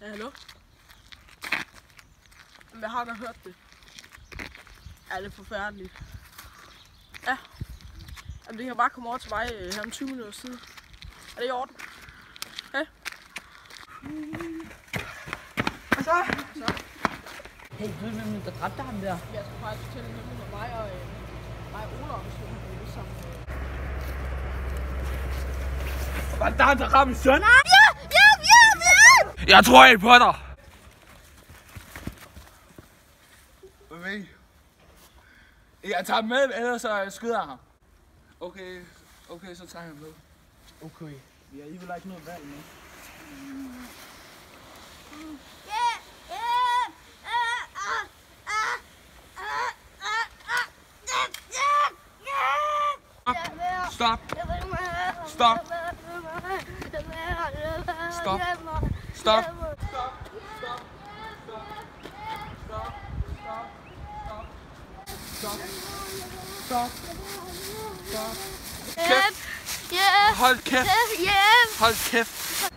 Hallo? Jamen, jeg har da hørt det. Ja, det er forfærdeligt. Ja. Jamen, det kan bare komme over til mig her om 20 minutter siden. Er det i orden? Ja? Og så? Hey, ved du hvem der dræbte ham der? Jeg skal faktisk fortælle en hemmelighed med mig og Ola, hvis vi har det sammen. Hvad der rammer søn? Ja! Jeg tror ikke på dig. Hvad? Jeg tager med, ellers så skyder jeg ham. Okay, så tager jeg ham med. Okay. Vi har alligevel ikke noget valg med. Stop. Stop. Stop. Stop. Stop. Kæft. Hold kæft. Hold kæft.